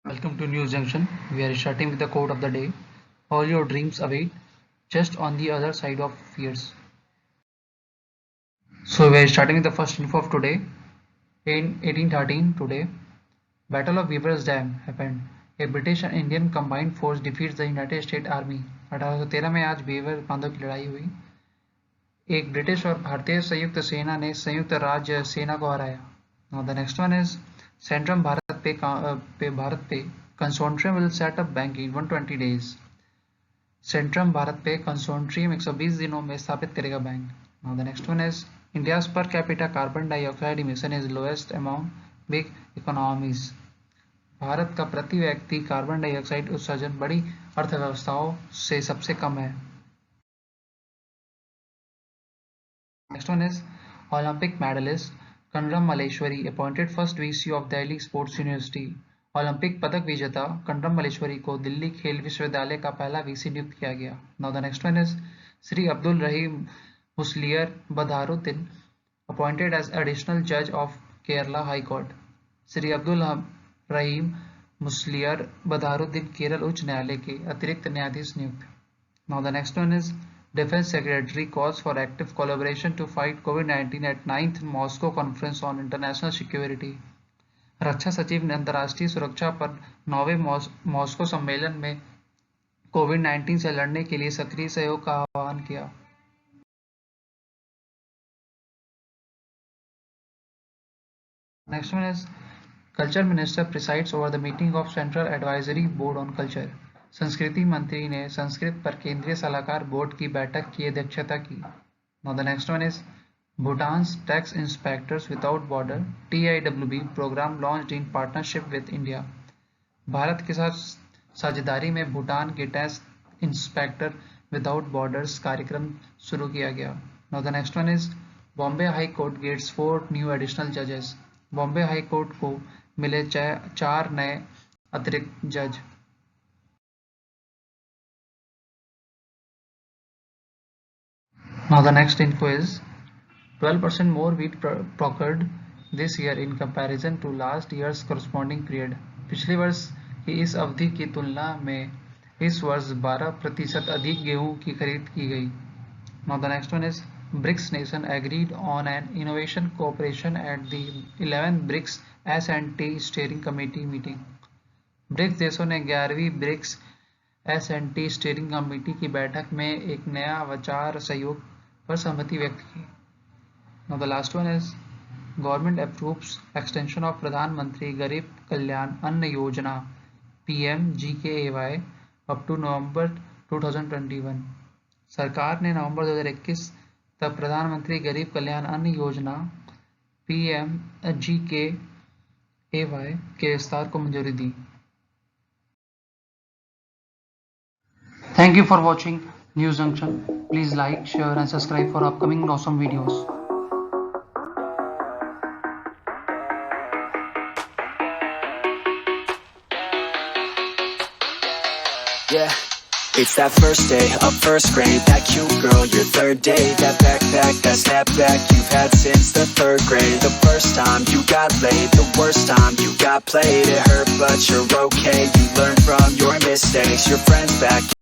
Welcome to News Junction. We are starting with the quote of the day. All your dreams await just on the other side of fears. So we are starting with the first info of today. In 1813 today, Battle of Beaver's Dam happened. A British and Indian combined force defeats the United States Army. 1813 में आज Weber बांधों की लड़ाई हुई. एक British और भारतीय संयुक्त सेना ने संयुक्त राज्य सेना को हराया. Now the next one is Centrum BharatPe consortium will set up banking 120 days. Centrum BharatPe consortium 120 दिनों में स्थापित करेगा bank. Now the next one is India's per capita carbon dioxide emission is lowest among big economies. Bharat का प्रति व्यक्ति carbon dioxide उत्सर्जन बड़ी अर्थव्यवस्थाओं से सबसे कम है. Next one is Olympic medalist Kandram Malleshwari appointed first VC of Delhi Sports University. Olympic पदक विजेता कंडम मलेश्वरी को दिल्ली खेल विश्वविद्यालय का पहला वीसी नियुक्त किया गया. Now the next one is Shri Abdul Rahim मुस्लियर Badruddin appointed as additional judge of Kerala High Court. Shri Abdul रहीम मुस्लियर बदारुद्दीन केरल उच्च न्यायालय के अतिरिक्त न्यायाधीश नियुक्त. Now the next one is Defense Secretary calls for active collaboration to fight COVID-19 at 9th Moscow Conference on International Security. रक्षा सचिव ने अंतर्राष्ट्रीय सुरक्षा पर 9वें मॉस्को सम्मेलन में कोविड-19 से लड़ने के लिए सक्रिय सहयोग का आह्वान किया. Next one is Culture Minister presides over the meeting of Central Advisory Board on Culture. संस्कृति मंत्री ने संस्कृत पर केंद्रीय सलाहकार बोर्ड की बैठक की अध्यक्षता की. Now the next one is Bhutan's Tax Inspectors Without Border (TIWB) program launched in partnership with India. Bharat के साथ साझेदारी में भूटान के टैक्स इंस्पेक्टर विदाउट बॉर्डर्स कार्यक्रम शुरू किया गया. Now the next one is Bombay High Court gets 4 new additional judges. Bombay high court को मिले 4 नए अतिरिक्त जज. Now the next info is 12% more wheat procured this year in comparison to last year's corresponding period. पिछले वर्ष की इस अवधि की तुलना में इस वर्ष 12% अधिक गेहूं की खरीद की गई. Now the next one is BRICS nation agreed on an innovation cooperation at the 11th BRICS S&T Steering Committee meeting. BRICS देशों ने 11वीं ब्रिक्स S&T स्टीयरिंग कमेटी की बैठक में एक नया विचार सहयोग पर सहमति व्यक्त की. Now the last one is Government approves extension of प्रधानमंत्री गरीब कल्याण अन्न योजना PMGKAY up to November 2021. सरकार ने नवंबर 2021 तक प्रधानमंत्री गरीब कल्याण अन्न योजना PMGKAY के विस्तार को मंजूरी दी. Thank you for watching News Junction. Please like, share and subscribe for upcoming awesome videos. Yeah, it's that first day of first grade. That cute girl, your third day. That backpack, that snapback you've had since the 3rd grade. The first time you got laid, the worst time you got played. It hurt but you're okay, you learn from your mistakes. Your friends back